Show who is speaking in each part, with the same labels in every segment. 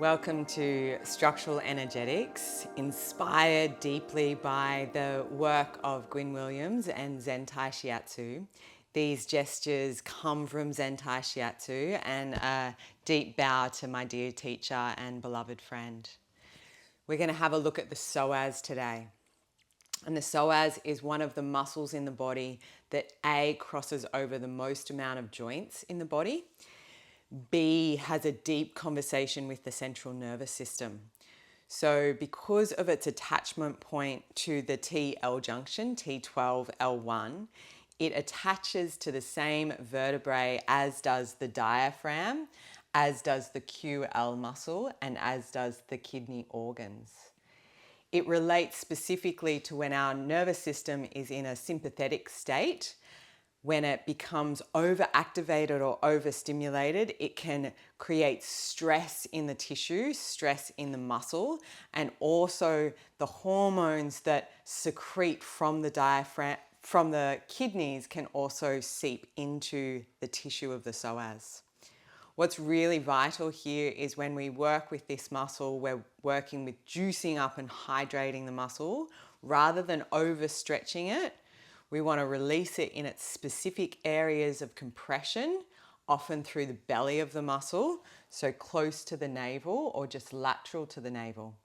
Speaker 1: Welcome to Structural Energetics, inspired deeply by the work of Gwyn Williams and Zen Tai Shiatsu. These gestures come from Zen Tai Shiatsu, and a deep bow to my dear teacher and beloved friend. We're going to have a look at the psoas today. And the psoas is one of the muscles in the body that A, crosses over the most amount of joints in the body. B, has a deep conversation with the central nervous system. So because of its attachment point to the TL junction, T12L1, it attaches to the same vertebrae as does the diaphragm, as does the QL muscle, and as does the kidney organs. It relates specifically to when our nervous system is in a sympathetic state. When it becomes overactivated or overstimulated, it can create stress in the tissue, stress in the muscle, and also the hormones that secrete from the diaphragm, from the kidneys, can also seep into the tissue of the psoas. What's really vital here is when we work with this muscle, we're working with juicing up and hydrating the muscle rather than overstretching it. We want to release it in its specific areas of compression, often through the belly of the muscle, so close to the navel or just lateral to the navel.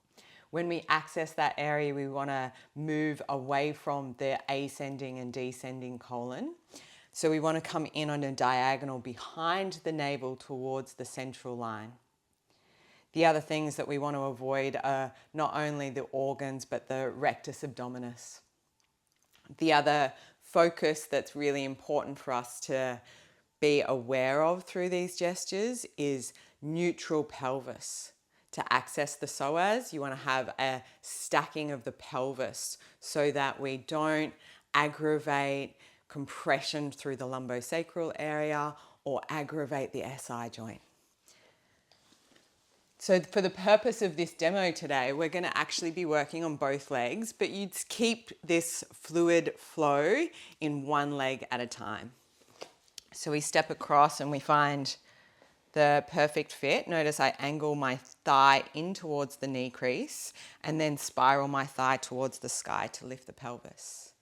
Speaker 1: When we access that area, we want to move away from the ascending and descending colon. So we want to come in on a diagonal behind the navel towards the central line. The other things that we want to avoid are not only the organs, but the rectus abdominis. The other focus that's really important for us to be aware of through these gestures is neutral pelvis. To access the psoas, you want to have a stacking of the pelvis so that we don't aggravate compression through the lumbosacral area or aggravate the SI joint. So for the purpose of this demo today, we're going to actually be working on both legs, but you'd keep this fluid flow in one leg at a time. So we step across and we find the perfect fit. Notice I angle my thigh in towards the knee crease and then spiral my thigh towards the sky to lift the pelvis.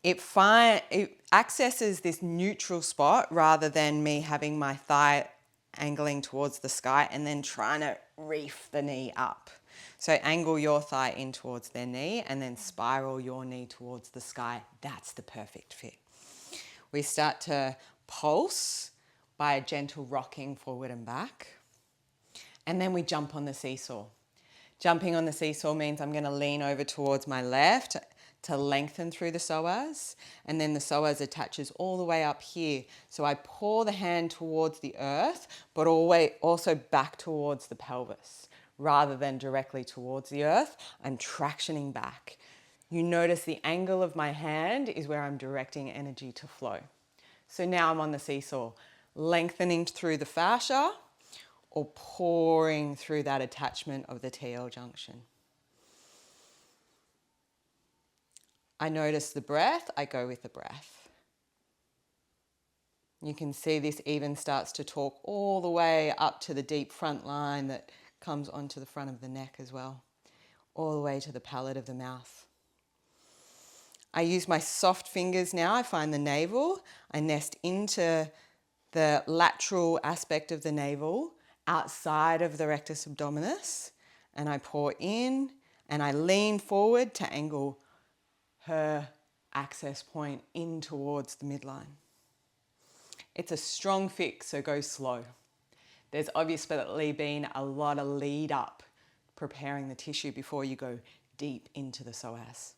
Speaker 1: It accesses this neutral spot rather than me having my thigh angling towards the sky and then trying to reef the knee up. So angle your thigh in towards their knee and then spiral your knee towards the sky. That's the perfect fit. We start to pulse by a gentle rocking forward and back. And then we jump on the seesaw. Jumping on the seesaw means I'm going to lean over towards my left to lengthen through the psoas, and then the psoas attaches all the way up here. So I pour the hand towards the earth, but also back towards the pelvis. Rather than directly towards the earth, I'm tractioning back. You notice the angle of my hand is where I'm directing energy to flow. So now I'm on the seesaw, lengthening through the fascia or pouring through that attachment of the TL junction. I notice the breath, I go with the breath. You can see this even starts to talk all the way up to the deep front line that comes onto the front of the neck as well, all the way to the palate of the mouth. I use my soft fingers now. I find the navel. I nest into the lateral aspect of the navel, outside of the rectus abdominis, and I pour in and I lean forward to angle her access point in towards the midline. It's a strong fix, so go slow. There's obviously been a lot of lead up preparing the tissue before you go deep into the psoas.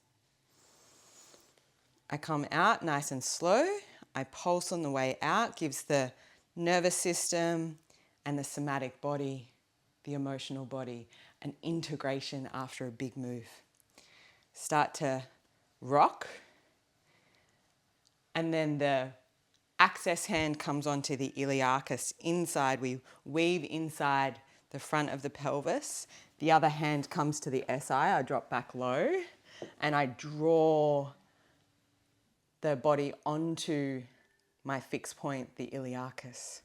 Speaker 1: I come out nice and slow. I pulse on the way out, gives the nervous system and the somatic body, the emotional body, an integration after a big move. Start to rock, and then the access hand comes onto the iliacus inside. We weave inside the front of the pelvis. The other hand comes to the SI. I drop back low and I draw the body onto my fixed point, the iliacus.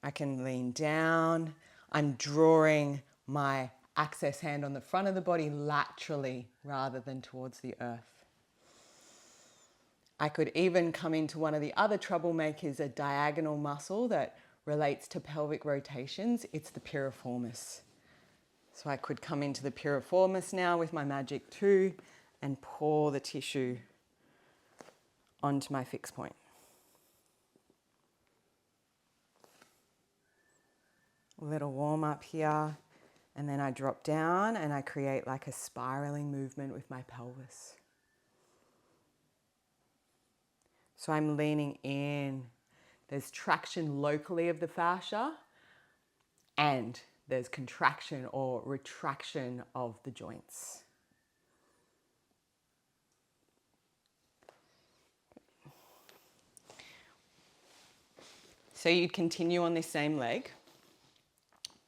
Speaker 1: I can lean down. I'm drawing my access hand on the front of the body laterally rather than towards the earth. I could even come into one of the other troublemakers, a diagonal muscle that relates to pelvic rotations. It's the piriformis. So I could come into the piriformis now with my magic 2 and pour the tissue onto my fixed point. A little warm up here, and then I drop down and I create like a spiraling movement with my pelvis. So I'm leaning in. There's traction locally of the fascia, and there's contraction or retraction of the joints. So you'd continue on this same leg,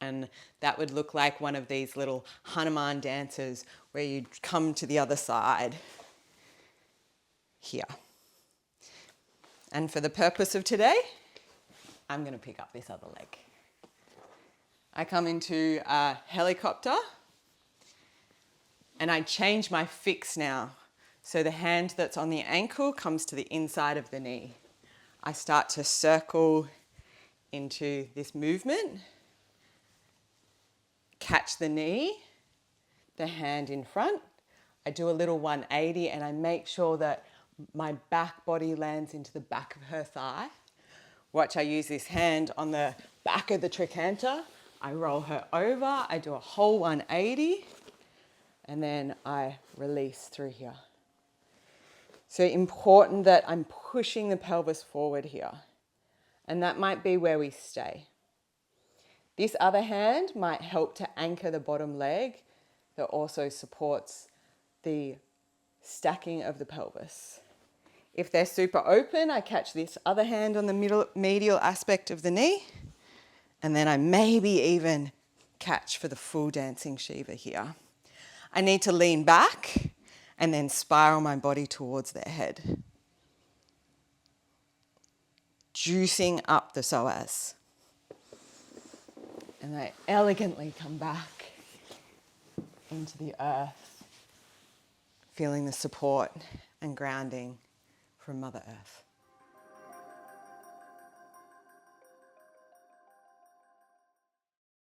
Speaker 1: and that would look like one of these little Hanuman dances where you'd come to the other side here. And for the purpose of today, I'm going to pick up this other leg. I come into a helicopter, and I change my fix now. So the hand that's on the ankle comes to the inside of the knee. I start to circle into this movement, catch the knee, the hand in front. I do a little 180 and I make sure that my back body lands into the back of her thigh. Watch, I use this hand on the back of the trochanter. I roll her over, I do a whole 180, and then I release through here. So important that I'm pushing the pelvis forward here. And that might be where we stay. This other hand might help to anchor the bottom leg that also supports the stacking of the pelvis. If they're super open, I catch this other hand on the medial aspect of the knee, and then I maybe even catch for the full dancing Shiva here. I need to lean back and then spiral my body towards their head, juicing up the psoas. And I elegantly come back into the earth, feeling the support and grounding from Mother Earth.